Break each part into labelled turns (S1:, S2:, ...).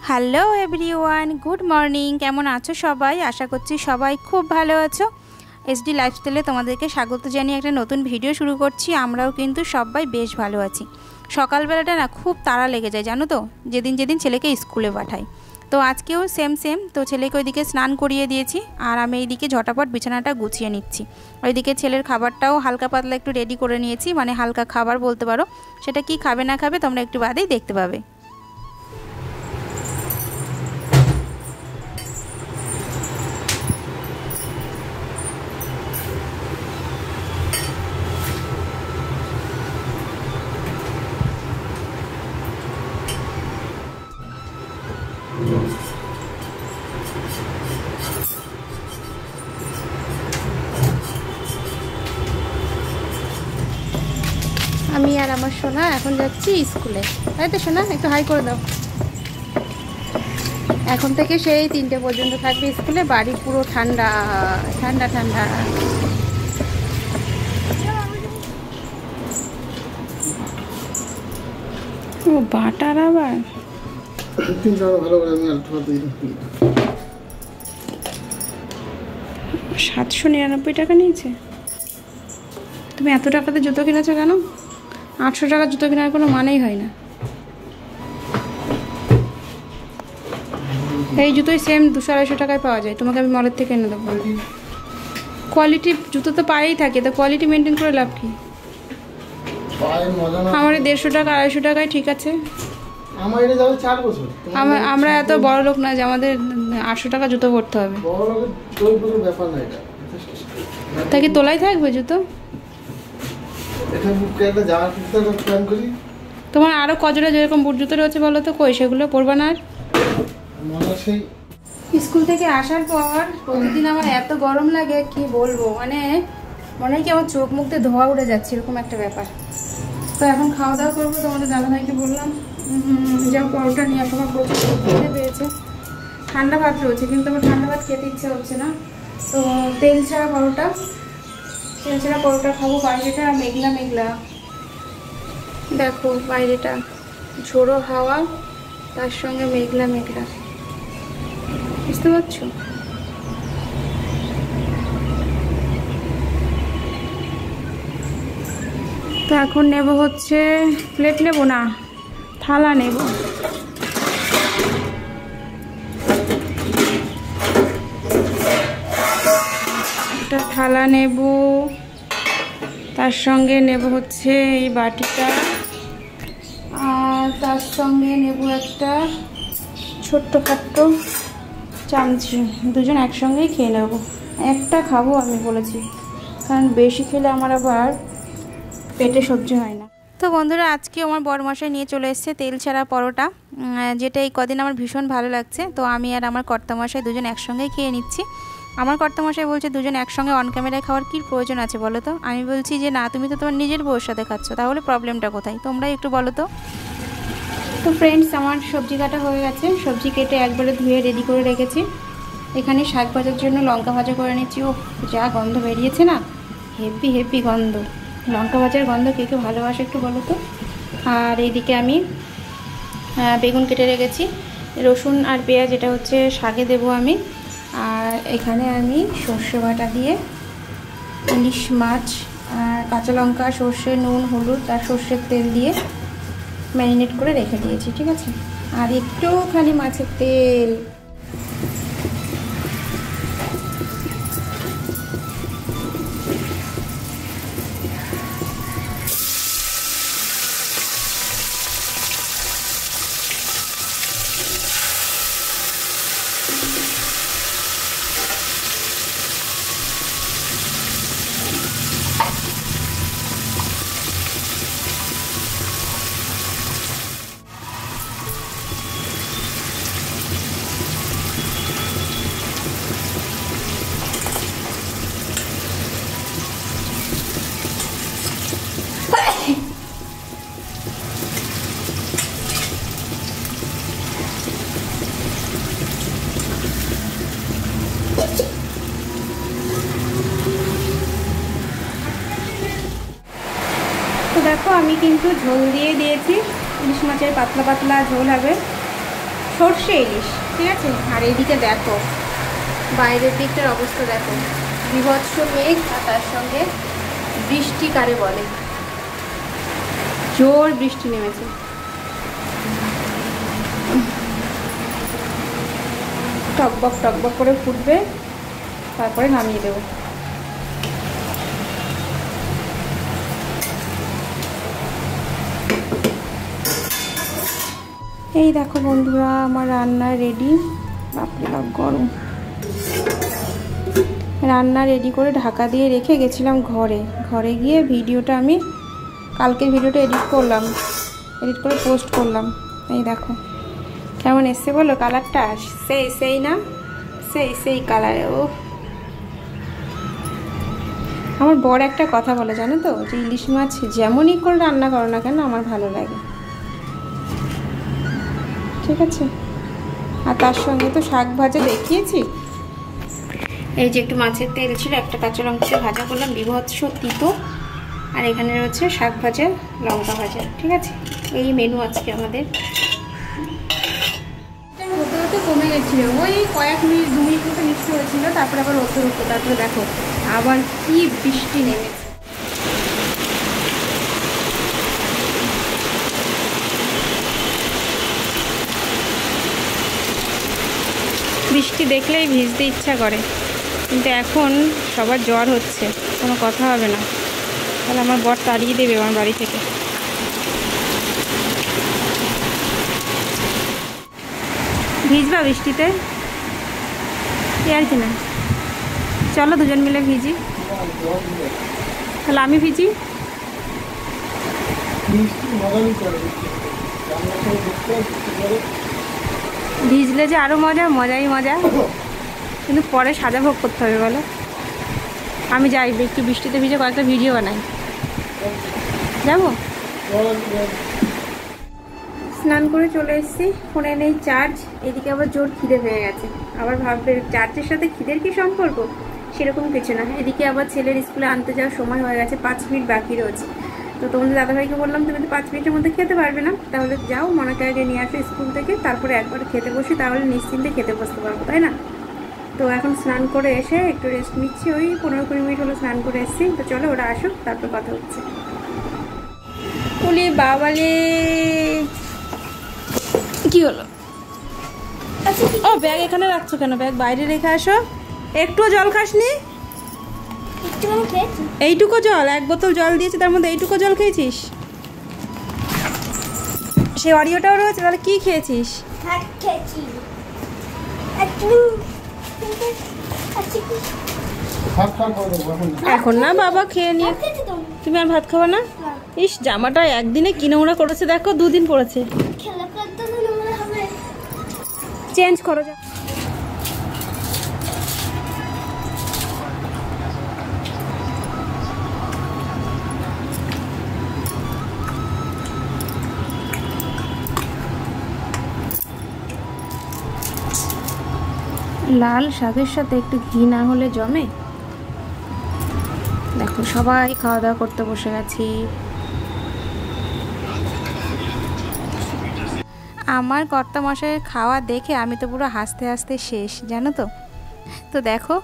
S1: Hello everyone, good morning. কেমন আছো সবাই? আশা করছি সবাই খুব ভালো আছো। এসডি লাইফস্টাইলে তোমাদেরকে স্বাগত জানিয়ে একটা নতুন ভিডিও শুরু করছি। আমরাও কিন্তু সবাই বেশ ভালো আছি। সকালবেলাটা না খুব তাড়া লেগে যায় জানো তো, যেদিন যেদিন ছেলেকে স্কুলে পাঠাই। তো আজকেও সেম তো ছেলেকে ওইদিকে স্নান করিয়ে দিয়েছি, আর আমি এইদিকে ঝটাপট বিছানাটা গুছিয়ে নিচ্ছি। ওইদিকে ছেলের খাবারটাও হালকা পাতলা একটু রেডি করে নিয়েছি, মানে হালকা খাবার বলতে পারো। সেটা কি খাবে না খাবে তোমরা একটু বাদেই দেখতে পাবে। আমি আর আমার সোনা এখন যাচ্ছি স্কুলে, তাই তো সোনা? একটু হাই করে দাও। এখন থেকে সেই 3টে পর্যন্ত থাকবে স্কুলে। বাড়ি পুরো ঠান্ডা ঠান্ডা ঠান্ডা। ও বাটার আবার 799 টাকা নিয়েছে। তুমি এত টাকাতে জুতো কিনেছো কেন? 800 টাকা জুতো কেনার কোনো মানেই হয় না। এই জুতোই সেম 200-250 টাকায় পাওয়া যায়। তোমাকে আমি মলের থেকে এনে দেবো। কোয়ালিটি জুতো তো পায়েই থাকে, তো কোয়ালিটি মেনটেন করে লাভ কি? আমার 150 টাকা 250 টাকায় ঠিক আছে। আমরা এত বড় লোক না যে আমাদের 800 টাকা জুতো পরতে হবে। তা কি তোলাই থাকবে জুতো? তোমার আরো কজোড়া যেরকম বুট জুতো রয়েছে বলো তো, কই সেগুলো পরবা না? স্কুল থেকে আসার পর প্রতিদিন আমার এত গরম লাগে কি বলবো, মানে মনে হয় কি আমার চোখ মুখ দিয়ে ধোয়া উড়ে যাচ্ছে, এরকম একটা ব্যাপার। তো এখন খাওয়া দাওয়া করবো। তোমাদের দাদাভাইকে বললাম যা পরোটা নিয়ে আসো, আমার প্রচুর খেতে পেয়েছে। ঠান্ডা ভাত রয়েছে কিন্তু আমার ঠান্ডা ভাত খেতে ইচ্ছে হচ্ছে না, তো তেল ছাড়া পরোটা খাবো। বাইরেটা মেঘলা মেঘলা, দেখো বাইরেটা ঝোড়ো হাওয়া, তার সঙ্গে মেঘলা মেঘলা, বুঝতে পারছো? তো এখন নেব হচ্ছে প্লেট, নেব না থালা নেব। একটা থালা নেব, তার সঙ্গে নেব হচ্ছে এই বাটিটা, আর তার সঙ্গে নেব একটা ছোট্ট খাট্ট চামচি। দুজন একসঙ্গেই খেয়ে নেব। একটা খাবো আমি বলেছি, কারণ বেশি খেলে আমার আবার পেটে সহ্য হয় না। তো বন্ধুরা, আজকে আমার বড়মশাই নিয়ে চলে এসেছে তেল ছাড়া পরোটা, যেটা এই কদিন আমার ভীষণ ভালো লাগছে। তো আমি আর আমার কর্তামশাই দুজন একসঙ্গেই খেয়ে নিচ্ছি। আমার কর্তামশাই বলছে দুজন একসঙ্গে অন ক্যামেরায় খাওয়ার কী প্রয়োজন আছে বলো তো? আমি বলছি যে না, তুমি তো তোমার নিজের বউয়ের সাথে খাচ্ছ, তাহলে প্রবলেমটা কোথায় তোমরাই একটু বলো তো। তো ফ্রেন্ডস, আমার সবজি কাটা হয়ে গেছে। সবজি কেটে একবারে ধুয়ে রেডি করে রেখেছি। এখানে শাক ভাজার জন্য লঙ্কা ভাজা করে নিচ্ছি। ও যা গন্ধ বেরিয়েছে না, হেভি গন্ধ। লঙ্কা ভাজার গন্ধ কে কে ভালোবাসে একটু বলো তো। আর এইদিকে আমি বেগুন কেটে রেখেছি, রসুন আর পেঁয়াজ এটা হচ্ছে শাকে দেবো আমি। আর এখানে আমি সর্ষে বাটা দিয়ে ইলিশ মাছ আর কাঁচা লঙ্কা, সর্ষে, নুন, হলুদ আর সর্ষের তেল দিয়ে ম্যারিনেট করে রেখে দিয়েছি, ঠিক আছে? আর একটুখানি মাছের তেল। দেখো আমি কিন্তু ঝোল দিয়ে দিয়েছি, ইলিশ মাছের পাতলা পাতলা ঝোল হবে। সর্ষে ইলিশ, ঠিক আছে। আর এইদিকে দেখো বাইরের দিকটার অবস্থা দেখো, বিভৎস মেঘ আর তার সঙ্গে বৃষ্টি কারে বলে, জোর বৃষ্টি নেমেছে। টকবক টকবক করে ফুটবে, তারপরে নামিয়ে দেবো। এই দেখো বন্ধুরা, আমার রান্না রেডি। বাপরে বাপ গরম। রান্না রেডি করে ঢাকা দিয়ে রেখে গেছিলাম ঘরে গিয়ে ভিডিওটা আমি কালকের ভিডিওটা এডিট করে পোস্ট করলাম। এই দেখো কেমন এসছে বলো, কালারটা সেই না, সেই কালার। ও আমার বড় একটা কথা বলে জানো তো, যে ইলিশ মাছ যেমনই করে রান্না করো না কেন আমার ভালো লাগে, ঠিক আছে। আর তার সঙ্গে তো শাক ভাজা দেখিয়েছি। এই যে একটু মাছের তেল ছিল, একটা কাঁচা লঙ্কা ভাজা করলাম, বিভৎস তিতো। আর এখানে রয়েছে শাক ভাজা, লঙ্কা ভাজা, ঠিক আছে। এই মেনু আজকে আমাদের। হতে হতে কমে গেছিল, ওই কয়েক মিনিট 2 মিনিট মতো মিক্স হয়েছিল, তারপরে আবার হতে হতো। তারপরে দেখো আবার কি বৃষ্টি নেমেছে। বৃষ্টি দেখলেই ভিজতে ইচ্ছা করে, কিন্তু এখন সবার জ্বর হচ্ছে, কোনো কথা হবে না। তাহলে আমার বর তাড়িয়ে দেবে আমার বাড়ি থেকে। ভিজবা বৃষ্টিতে? কি আর কি না, চলো দুজন মিলে ভিজি। তাহলে আমি ভিজি। ভিজলে যে আরও মজাই মজা, কিন্তু পরে সাজা ভোগ করতে হবে বলো। আমি যাই একটু বৃষ্টিতে ভিজে কয়েকটা ভিডিও বানাই, যাবো। স্নান করে চলে এসেছি, ফোনে নেই চার্জ, এদিকে আবার জোর খিদে পেয়ে গেছে। আবার ভাববে চার্জের সাথে খিদের কি সম্পর্ক, সেরকম কিছু না। এদিকে আবার ছেলের স্কুলে আনতে যাওয়ার সময় হয়ে গেছে, 5 মিনিট বাকি রয়েছে। তো তোমাদের দাদাভাইকে বললাম তুমি তো 5 মিনিটের মধ্যে খেতে পারবে না, তাহলে যাও মনাকে আগে নিয়ে আসো স্কুল থেকে, তারপরে একবারে খেতে বসি, তাহলে নিশ্চিন্তে খেতে বসতে পারবো, তাই না। তো এখন স্নান করে এসে একটু রেস্ট নিচ্ছি, ওই 15-20 মিনিট হলো স্নান করে এসেছি। তো চলো ওরা আসুক, তারপর কথা হচ্ছে। বলি বাবালে কি হলো? ও ব্যাগ এখানে রাখছো কেন? ব্যাগ বাইরে রেখে আসো। একটুও জল খাসনি? এইটুকু জল, 1 বোতল জল দিয়েছি, তার মধ্যে এইটুকু জল খেয়েছিস? সে অরিওটাও রয়েছে, তাহলে কি খেয়েছিস? এখন না বাবা, খেয়ে নিয়ে। তুমি আর ভাত খাবো না? ইস, জামাটা একদিনে কি নোংরা করেছে দেখো, 2 দিন পরেছে। চেঞ্জ করো যা। লাল শাকের সাথে একটু ঘি না হলে জমে। দেখো সবাই খাওয়া দাওয়া করতে বসে গেছি। আমার কর্তামশাইয়ের খাওয়া দেখে আমি তো পুরো হাসতে হাসতে শেষ, জানো তো। তো দেখো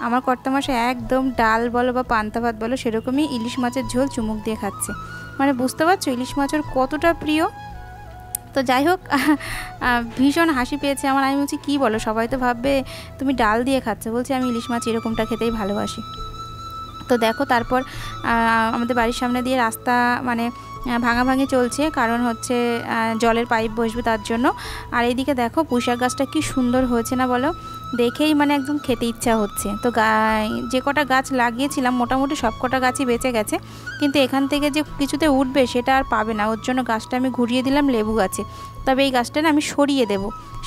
S1: আমার কর্তামশাই একদম ডাল বলো বা পান্তা ভাত বলো সেরকমই ইলিশ মাছের ঝোল চুমুক দিয়ে খাচ্ছে। মানে বুঝতে পারছো ইলিশ মাছের কতটা প্রিয়। তো যাই হোক, ভীষণ হাসি পেয়েছে আমার। আমি বলছি কী বলো, সবাই তো ভাববে তুমি ডাল দিয়ে খাচ্ছ। বলছি আমি ইলিশ মাছ এরকমটা খেতেই ভালোবাসি। তো দেখো তারপর আমাদের বাড়ির সামনে দিয়ে রাস্তা মানে ভাঙাভাঙি চলছে, কারণ হচ্ছে জলের পাইপ বসবে তার জন্য। আর এইদিকে দেখো পুঁইশাক গাছটা কি সুন্দর হয়েছে না বলো, দেখেই মানে একদম খেতে ইচ্ছা হচ্ছে। তো যে কটা গাছ লাগিয়েছিলাম মোটামুটি সব কটা গাছই বেঁচে গেছে, কিন্তু এখান থেকে যে কিছুতে উঠবে সেটা আর পাবে না। ওর জন্য গাছটা আমি ঘুরিয়ে দিলাম লেবু গাছে। তবে এই গাছটা না আমি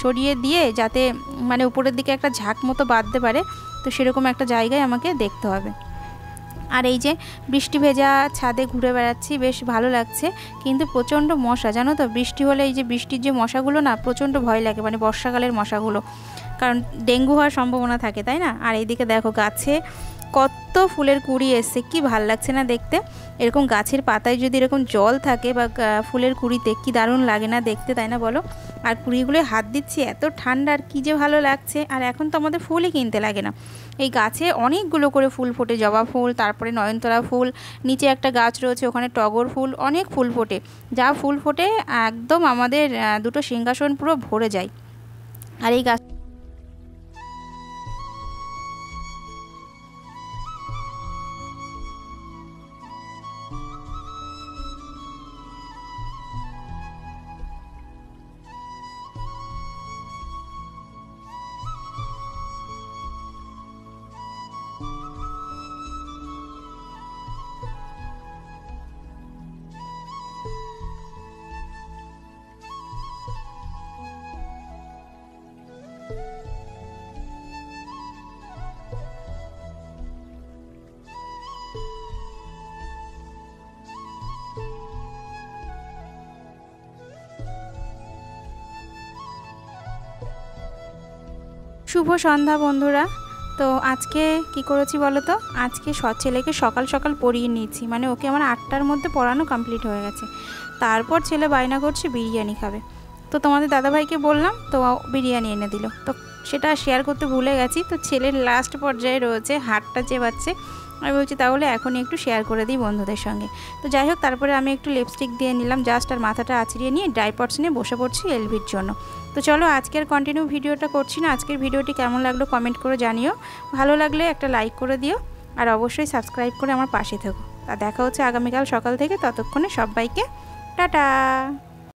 S1: সরিয়ে দিয়ে যাতে মানে উপরের দিকে একটা ঝাঁক মতো বাঁধতে পারে, তো সেরকম একটা জায়গায় আমাকে দেখতে হবে। আর এই যে বৃষ্টি ভেজা ছাদে ঘুরে বেড়াচ্ছি, বেশ ভালো লাগছে, কিন্তু প্রচণ্ড মশা জানো তো। বৃষ্টি হলে এই যে বৃষ্টির যে মশাগুলো না প্রচণ্ড ভয় লাগে, মানে বর্ষাকালের মশাগুলো, কারণ ডেঙ্গু হওয়ার সম্ভাবনা থাকে, তাই না। আর এইদিকে দেখো গাছে
S2: কত ফুলের কুড়ি এসছে, কি ভাল লাগছে না দেখতে। এরকম গাছের পাতায় যদি এরকম জল থাকে বা ফুলের কুড়িতে, কি দারুণ লাগে না দেখতে, তাই না বলো? আর কুড়িগুলো হাত দিচ্ছি, এত ঠান্ডা আর কী যে ভালো লাগছে। আর এখন তো আমাদের ফুলই কিনতে লাগে না, এই গাছে অনেকগুলো করে ফুল ফোটে, জবা ফুল, তারপরে নয়নতারা ফুল, নিচে একটা গাছ রয়েছে ওখানে টগর ফুল, অনেক ফুল ফোটে। যা ফুল ফোটে একদম আমাদের দুটো সিংহাসন পুরো ভরে যায়। আর এই গাছ শুভ সন্ধ্যা বন্ধুরা। তো আজকে কি করেছি বলো তো, আজকে ছেলেকে সকাল সকাল পড়িয়ে নিয়েছি, মানে ওকে আমার 8টার মধ্যে পড়ানো কমপ্লিট হয়ে গেছে। তারপর ছেলে বায়না করছে বিরিয়ানি খাবে, তো তোমাদের দাদাভাইকে বললাম, তো বিরিয়ানি এনে দিল। তো সেটা শেয়ার করতে ভুলে গেছি। তো ছেলের লাস্ট পর্যায়ে রয়েছে, হাতটা চেবাচ্ছে। আমি বলছি তাহলে এখনই একটু শেয়ার করে দিই বন্ধুদের সঙ্গে। তো যাই হোক, তারপরে আমি একটু লিপস্টিক দিয়ে নিলাম জাস্ট, আর মাথাটা আঁচড়িয়ে নিয়ে ড্রাইপডস নিয়ে বসে পড়ছি এলভির জন্য। তো চলো আজকের কন্টিনিউ ভিডিওটা করছি না। আজকের ভিডিওটি কেমন লাগলো কমেন্ট করে জানিও, ভালো লাগলে একটা লাইক করে দিও, আর অবশ্যই সাবস্ক্রাইব করে আমার পাশে থেকো। তা দেখা হচ্ছে আগামীকাল সকাল থেকে, ততক্ষণে সবাইকে টাটা।